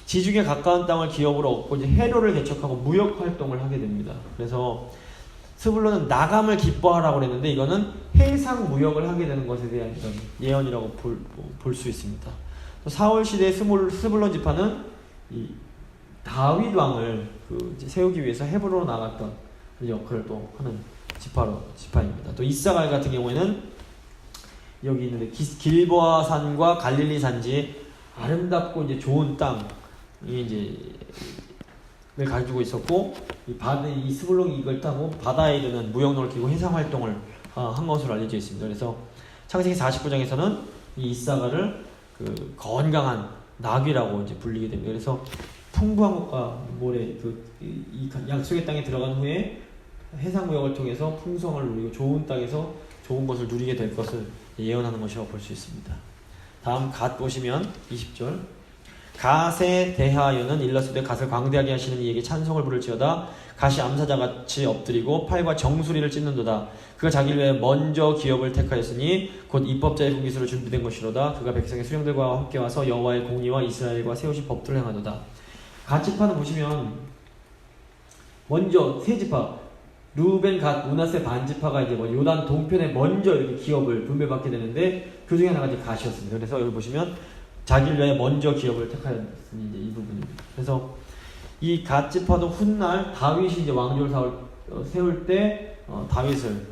지중해 가까운 땅을 기업으로 얻고 이제 해로를 개척하고 무역 활동을 하게 됩니다. 그래서 스불론은 나감을 기뻐하라고 그랬는데 이거는 해상 무역을 하게 되는 것에 대한 이런 예언이라고 볼 수 있습니다. 또 사울 시대의 스불론 지파는 이 다윗 왕을 세우기 위해서 헤브론으로 나갔던 그 역할을 또 하는 지파입니다. 또 이사갈 같은 경우에는 여기 있는데 길보아 산과 갈릴리 산지에 아름답고 이제 좋은 땅이 이제 을 가지고 있었고 이 스불론이 이걸 타고 바다에 이르는 무역로를 끼고 해상 활동을 한 것으로 알려져 있습니다. 그래서 창세기 49장에서는 이 이사가를 건강한 나귀라고 이제 불리게 됩니다. 그래서 풍부한 것과 모래 이 약속의 땅에 들어간 후에 해상 무역을 통해서 풍성을 누리고 좋은 땅에서 좋은 것을 누리게 될 것을 예언하는 것이라고 볼 수 있습니다. 다음 갓 보시면 20절. 갓에 대하여는 일러스되 갓을 광대하게 하시는 이에게 찬송을 부를지어다. 갓이 암사자같이 엎드리고 팔과 정수리를 찢는도다. 그가 자기를 위해 먼저 기업을 택하였으니 곧 입법자의 분깃으로 준비된 것이로다. 그가 백성의 수령들과 함께 와서 여호와의 공의와 이스라엘과 세우신 법도를 행하도다. 갓 지파는 보시면 먼저 세 지파 루벤, 갓, 므낫세 반지파가 이제 요단 동편에 먼저 이렇게 기업을 분배받게 되는데 그 중에 하나가 이제 갓이었습니다. 그래서 여기 보시면 자기를 위해 먼저 기업을 택하였으니 이제 이 부분입니다. 그래서 이 갓 지파도 훗날 다윗이 이제 왕조를 세울 때 다윗을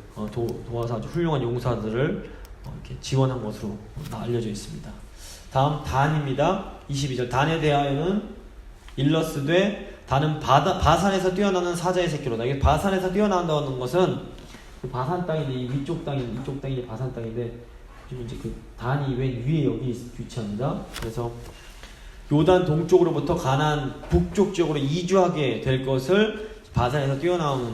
도와서 아주 훌륭한 용사들을 이렇게 지원한 것으로 알려져 있습니다. 다음 단입니다. 22절. 단에 대하여는 일러스되 단은 바산에서 뛰어나는 사자의 새끼로다. 이게 바산에서 뛰어난다는 것은 바산 땅인데 이 위쪽 땅이 이쪽 땅이 이제 바산 땅인데 지금 이제 단이 맨 위에 여기 위치합니다. 그래서 요단 동쪽으로부터 가나안 북쪽 지역으로 이주하게 될 것을 바산에서 뛰어나오는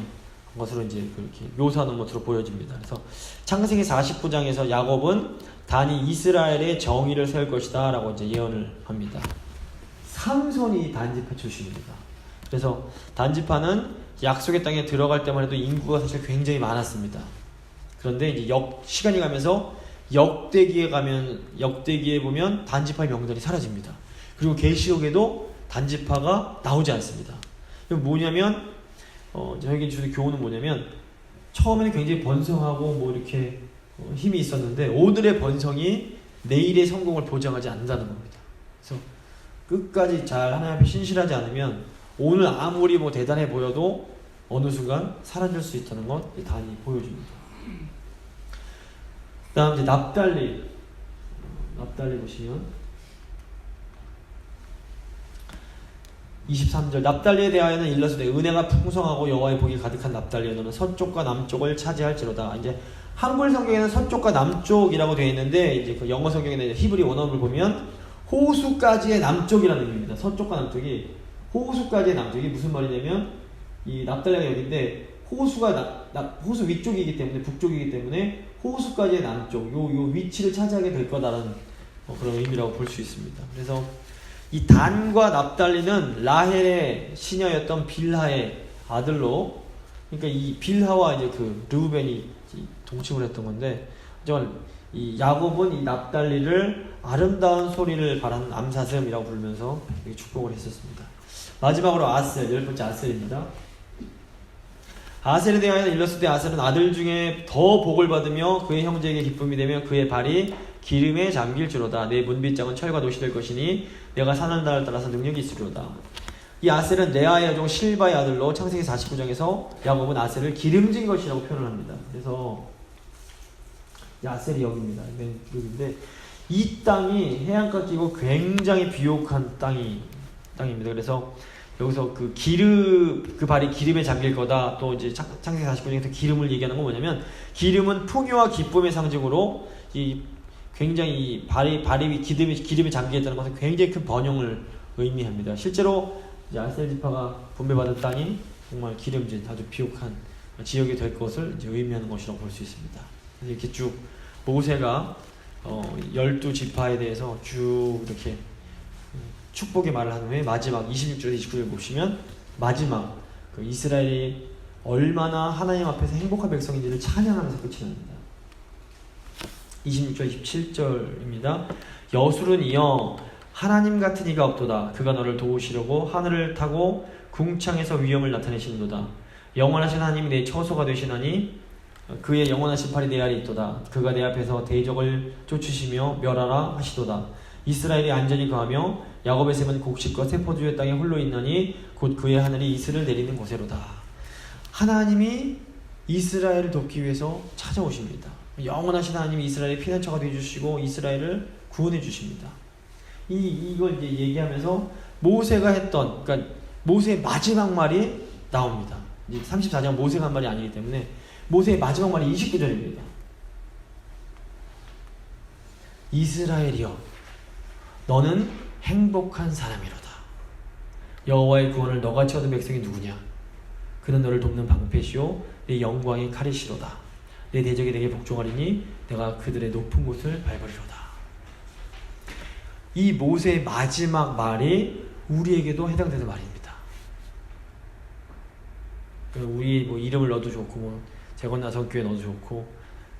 것으로 이제 그렇게 묘사하는 것으로 보여집니다. 그래서 창세기 49장에서 야곱은 단이 이스라엘의 정의를 세울 것이다라고 이제 예언을 합니다. 삼손이 단지파 출신입니다. 그래서 단지파는 약속의 땅에 들어갈 때만 해도 인구가 사실 굉장히 많았습니다. 그런데 이제 시간이 가면서 역대기에 보면 단지파의 명단이 사라집니다. 그리고 계시록에도 단지파가 나오지 않습니다. 이거 뭐냐면 저에게 주는 교훈은 뭐냐면 처음에는 굉장히 번성하고 이렇게 힘이 있었는데 오늘의 번성이 내일의 성공을 보장하지 않는다는 겁니다. 그래서 끝까지 잘 하나님 앞에 신실하지 않으면 오늘 아무리 대단해 보여도 어느 순간 사라질 수 있다는 것 단이 보여줍니다. 그 다음 이제 납달리 보시면 23절. 납달리에 대하여는 일러스되 은혜가 풍성하고 여호와의 복이 가득한 납달리에 너는 서쪽과 남쪽을 차지할지로다. 이제 한글 성경에는 서쪽과 남쪽이라고 되어 있는데 이제 그 영어 성경에는 히브리 원어를 보면 호수까지의 남쪽이라는 의미입니다. 서쪽과 남쪽이 호수까지의 남쪽이 무슨 말이냐면 이 납달리가 여기인데 호수가 호수 위쪽이기 때문에 북쪽이기 때문에 호수까지의 남쪽 요 위치를 차지하게 될 거다라는 그런 의미라고 볼 수 있습니다. 그래서 이 단과 납달리는 라헬의 시녀였던 빌하의 아들로, 그러니까 이 빌하와 이제 르우벤이 동침을 했던 건데, 정말 이 야곱은 이 납달리를 아름다운 소리를 바라는 암사슴이라고 부르면서 축복을 했었습니다. 마지막으로 아셀, 10번째 아셀입니다. 아셀에 대하여 일러스되 아셀은 아들 중에 더 복을 받으며 그의 형제에게 기쁨이 되며 그의 발이 기름에 잠길지로다. 내 문빗장은 철과 노시 될 것이니 내가 사는 날을 따라서 능력이 있으리로다. 이 아셀은 레아의 여종 실바의 아들로 창세기 49장에서 야곱은 아셀을 기름진 것이라고 표현을 합니다. 그래서 이 아셀이 여기입니다. 여기인데 이 땅이 해안가 끼고 굉장히 비옥한 땅입니다. 그래서 여기서 그 발이 기름에 잠길 거다. 또 이제 창세기 49장에서 기름을 얘기하는 건 뭐냐면 기름은 풍요와 기쁨의 상징으로 이 굉장히 발이 기름에 잠기겠다는 것은 굉장히 큰 번영을 의미합니다. 실제로 이제 아셀 지파가 분배받은 땅이 정말 기름진 아주 비옥한 지역이 될 것을 이제 의미하는 것이라고 볼 수 있습니다. 그래서 이렇게 쭉 모세가 12지파에 대해서 쭉 이렇게 축복의 말을 한 후에 마지막 26절에서 29절 보시면 마지막 이스라엘이 얼마나 하나님 앞에서 행복한 백성인지를 찬양하면서 끝이 납니다. 26절 27절입니다. 여술은이여 하나님 같은 이가 없도다. 그가 너를 도우시려고 하늘을 타고 궁창에서 위엄을 나타내시는도다. 영원하신 하나님이 내 처소가 되시나니 그의 영원한 심판이 내 아래 있도다. 그가 내 앞에서 대적을 쫓으시며 멸하라 하시도다. 이스라엘이 안전히 거하며 야곱의 샘은 곡식과 새 포도주의 땅에 홀로 있나니 곧 그의 하늘이 이슬을 내리는 곳에로다. 하나님이 이스라엘을 돕기 위해서 찾아오십니다. 영원하신 하나님이 이스라엘의 피난처가 되어주시고 이스라엘을 구원해 주십니다. 이걸 이제 얘기하면서 모세가 했던, 그러니까 모세의 마지막 말이 나옵니다. 34장 모세가 한 말이 아니기 때문에 모세의 마지막 말이 29절입니다. 이스라엘이여, 너는 행복한 사람이로다. 여호와의 구원을 너같이 얻은 백성이 누구냐? 그는 너를 돕는 방패시오 내 영광의 칼이시로다. 내 대적이 내게 복종하리니 내가 그들의 높은 곳을 밟으리로다. 이 모세의 마지막 말이 우리에게도 해당되는 말입니다. 우리 뭐 이름을 넣어도 좋고, 뭐 재건나선교회 넣어도 좋고,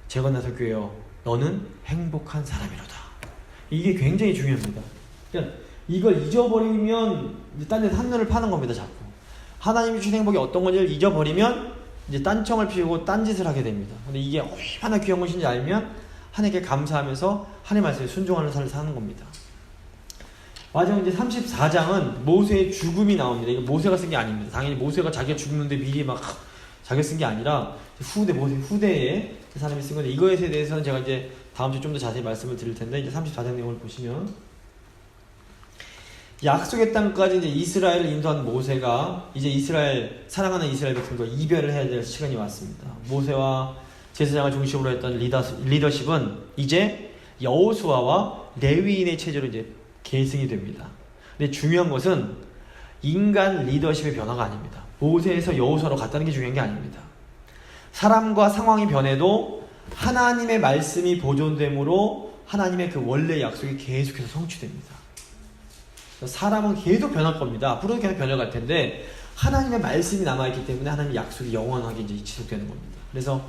재건나선교회여, 너는 행복한 사람이로다. 이게 굉장히 중요합니다. 그러니까 이걸 잊어버리면 딴 데서 한눈을 파는 겁니다. 자꾸 하나님이 주신 행복이 어떤 건지를 잊어버리면 이제 딴청을 피우고 딴짓을 하게 됩니다. 근데 이게 얼마나 귀한 것인지 알면 하나님께 감사하면서 하나님 말씀에 순종하는 삶을 사는 겁니다. 마지막 이제 34장은 모세의 죽음이 나옵니다. 이거 모세가 쓴 게 아닙니다. 당연히 모세가 자기가 죽는데 미리 막 자기가 쓴 게 아니라 모세 후대에 사람이 쓴 건데, 이거에 대해서는 제가 이제 다음 주에 좀 더 자세히 말씀을 드릴 텐데, 이제 34장 내용을 보시면 약속의 땅까지 이제 이스라엘을 인도한 모세가 이제 사랑하는 이스라엘 백성과 이별을 해야 될 시간이 왔습니다. 모세와 제사장을 중심으로 했던 리더십은 이제 여호수아와 레위인의 체제로 이제 계승이 됩니다. 근데 중요한 것은 인간 리더십의 변화가 아닙니다. 모세에서 여호수아로 갔다는 게 중요한 게 아닙니다. 사람과 상황이 변해도 하나님의 말씀이 보존됨으로 하나님의 그 원래 약속이 계속해서 성취됩니다. 사람은 계속 변할 겁니다. 앞으로도 계속 변해갈 텐데 하나님의 말씀이 남아있기 때문에 하나님의 약속이 영원하게 이제 지속되는 겁니다. 그래서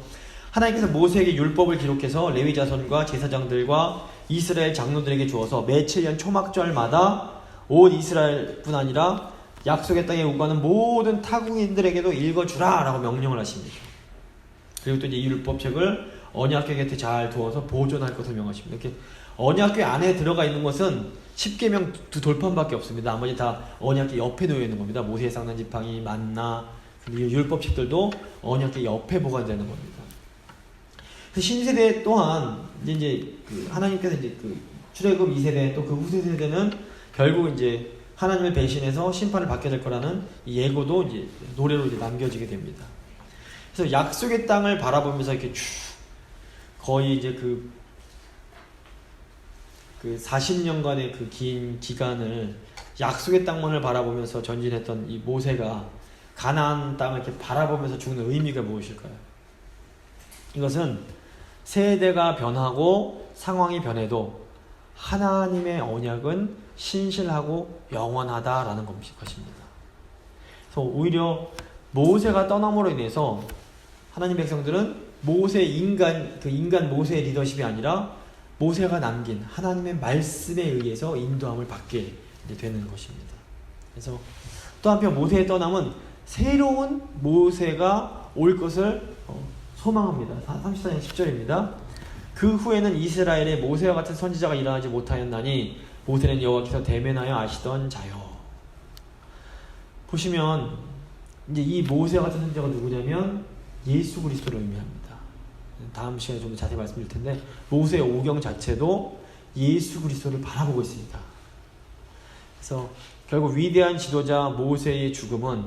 하나님께서 모세에게 율법을 기록해서 레위 자손과 제사장들과 이스라엘 장로들에게 주어서 매 7년 초막절마다 온 이스라엘뿐 아니라 약속의 땅에 오가는 모든 타국인들에게도 읽어주라 라고 명령을 하십니다. 그리고 또 이제 이 율법책을 언약궤 곁에 잘 두어서 보존할 것을 명하십니다. 이렇게 언약궤 안에 들어가 있는 것은 10계명 두 돌판밖에 없습니다. 나머지 다 언약궤 옆에 놓여 있는 겁니다. 모세의 쌍난지팡이, 만나, 율법책들도 언약궤 옆에 보관되는 겁니다. 신세대 또한 이제 하나님께서 이제 그 출애굽 2세대 또 그 후세대는 결국 이제 하나님을 배신해서 심판을 받게 될 거라는 이 예고도 이제 노래로 이제 남겨지게 됩니다. 그래서 약속의 땅을 바라보면서 이렇게 쭉 거의 이제 그 40년간의 그 긴 기간을 약속의 땅만을 바라보면서 전진했던 이 모세가 가나안 땅을 이렇게 바라보면서 죽는 의미가 무엇일까요? 이것은 세대가 변하고 상황이 변해도 하나님의 언약은 신실하고 영원하다라는 것입니다. 그래서 오히려 모세가 떠남으로 인해서 하나님 백성들은 인간 모세의 리더십이 아니라 모세가 남긴 하나님의 말씀에 의해서 인도함을 받게 되는 것입니다. 그래서 또 한편 모세의 떠남은 새로운 모세가 올 것을 소망합니다. 34장 10절입니다. 그 후에는 이스라엘에 모세와 같은 선지자가 일어나지 못하였나니 모세는 여호와께서 대면하여 아시던 자요. 보시면 이제 이 모세와 같은 선지자가 누구냐면 예수 그리스도를 의미합니다. 다음 시간에 좀 더 자세히 말씀드릴 텐데 모세의 오경 자체도 예수 그리스도를 바라보고 있습니다. 그래서 결국 위대한 지도자 모세의 죽음은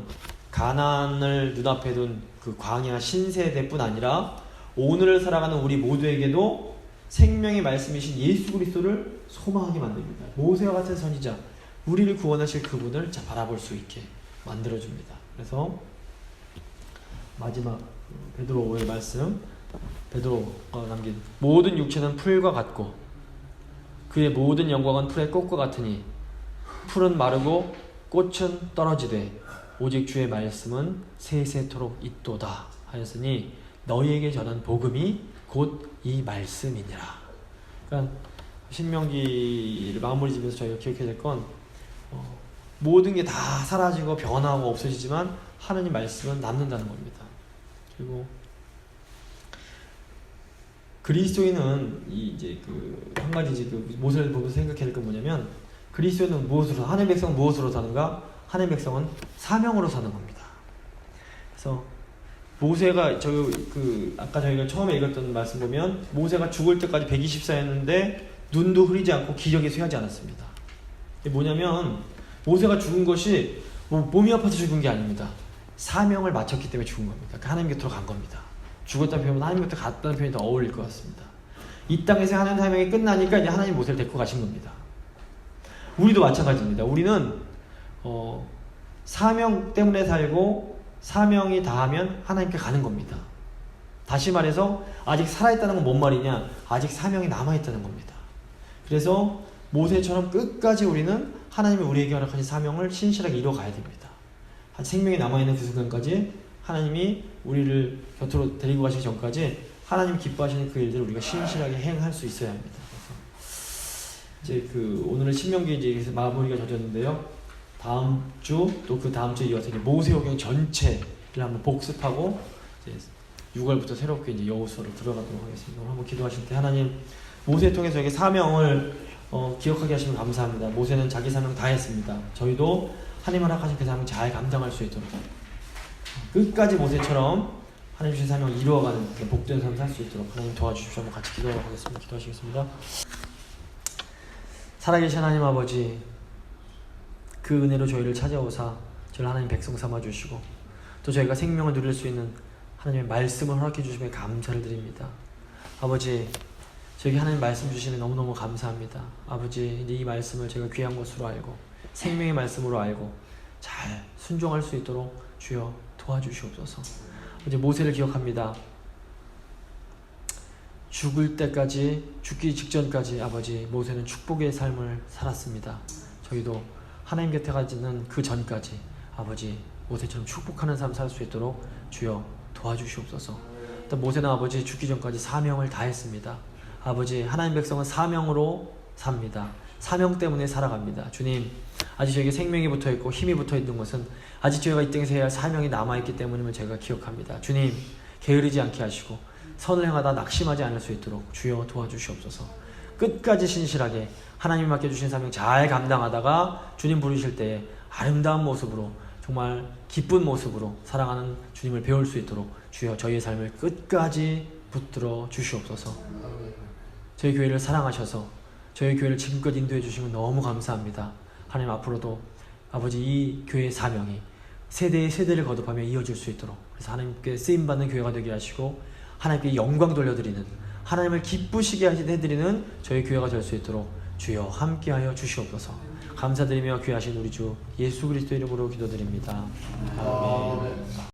가나안을 눈앞에 둔 그 광야 신세대뿐 아니라 오늘을 살아가는 우리 모두에게도 생명의 말씀이신 예수 그리스도를 소망하게 만듭니다. 모세와 같은 선지자, 우리를 구원하실 그분을 바라볼 수 있게 만들어줍니다. 그래서 마지막 베드로의 말씀, 베드로가 남긴 모든 육체는 풀과 같고 그의 모든 영광은 풀의 꽃과 같으니 풀은 마르고 꽃은 떨어지되 오직 주의 말씀은 세세토록 있도다 하였으니 너희에게 전한 복음이 곧 이 말씀이니라. 그러니까 신명기를 마무리 지면서 저희가 기억해야 될 건 모든 게 다 사라지고 변하고 없어지지만 하나님 말씀은 남는다는 겁니다. 그리고 그리스도인은 이제 그 한 가지 이제 그 모세를 보면서 생각해야 될 건 뭐냐면, 그리스도인은 무엇으로, 하나님의 백성은 무엇으로 사는가? 하나님의 백성은 사명으로 사는 겁니다. 그래서 모세가 아까 저희가 처음에 읽었던 말씀 보면 모세가 죽을 때까지 124였는데 눈도 흐리지 않고 기력이 쇠하지 않았습니다. 이게 뭐냐면 모세가 죽은 것이 몸이 아파서 죽은 게 아닙니다. 사명을 마쳤기 때문에 죽은 겁니다. 그러니까 하나님 곁으로 간 겁니다. 죽었다는 표현은 하나님 곁으로 갔다는 표현이 더 어울릴 것 같습니다. 이 땅에서 하나님 사명이 끝나니까 이제 하나님 모세를 데리고 가신 겁니다. 우리도 마찬가지입니다. 우리는 사명 때문에 살고 사명이 다하면 하나님께 가는 겁니다. 다시 말해서 아직 살아있다는 건 뭔 말이냐? 아직 사명이 남아있다는 겁니다. 그래서 모세처럼 끝까지 우리는 하나님이 우리에게 허락하신 사명을 신실하게 이뤄가야 됩니다. 생명이 남아있는 그 순간까지 하나님이 우리를 곁으로 데리고 가시기 전까지 하나님 기뻐하시는 그 일들을 우리가 신실하게 행할 수 있어야 합니다. 그래서 이제 오늘은 신명기 이제 마무리가 젖었는데요. 다음 주 또 그 다음 주에 이어서 이제 모세오경 전체를 한번 복습하고 이제 6월부터 새롭게 이제 여호수아로 들어가도록 하겠습니다. 오늘 한번 기도하실 때 하나님 모세 통해서 저에게 사명을 기억하게 하시면 감사합니다. 모세는 자기 사명 다 했습니다. 저희도 하나님 허락하신 그 사명 잘 감당할 수 있도록 끝까지 모세처럼 하나님 주신 사명을 이루어가는 복된 삶 살 수 있도록 하나님 도와주십시오. 한번 같이 기도하도록 하겠습니다. 기도하시겠습니다. 살아계신 하나님 아버지, 그 은혜로 저희를 찾아오사 저를 하나님 백성 삼아주시고 또 저희가 생명을 누릴 수 있는 하나님의 말씀을 허락해 주시면 감사를 드립니다. 아버지, 저에게 하나님 말씀 주시면 너무너무 감사합니다. 아버지, 이제 이 말씀을 제가 귀한 것으로 알고 생명의 말씀으로 알고 잘 순종할 수 있도록 주여 도와주시옵소서. 이제 모세를 기억합니다. 죽을 때까지, 죽기 직전까지 아버지 모세는 축복의 삶을 살았습니다. 저희도 하나님 곁에 가지는 그 전까지 아버지 모세처럼 축복하는 삶 살 수 있도록 주여 도와주시옵소서. 또 모세는 아버지 죽기 전까지 사명을 다했습니다. 아버지, 하나님 백성은 사명으로 삽니다. 사명 때문에 살아갑니다. 주님, 아직 저에게 생명이 붙어있고 힘이 붙어있는 것은 아직 저희가 이 땅에서 해야 할 사명이 남아있기 때문임을 제가 기억합니다. 주님, 게으르지 않게 하시고 선을 행하다 낙심하지 않을 수 있도록 주여 도와주시옵소서. 끝까지 신실하게 하나님 맡겨주신 사명 잘 감당하다가 주님 부르실 때에 아름다운 모습으로, 정말 기쁜 모습으로 살아가는 주님을 배울 수 있도록 주여 저희의 삶을 끝까지 붙들어 주시옵소서. 저희 교회를 사랑하셔서 저희 교회를 지금껏 인도해 주신 건 너무 감사합니다. 하나님, 앞으로도 아버지 이 교회의 사명이 세대의 세대를 거듭하며 이어질 수 있도록, 그래서 하나님께 쓰임받는 교회가 되게 하시고 하나님께 영광 돌려드리는, 하나님을 기쁘시게 해드리는 저희 교회가 될 수 있도록 주여 함께하여 주시옵소서. 감사드리며 귀하신 우리 주 예수 그리스도 이름으로 기도드립니다. 아멘.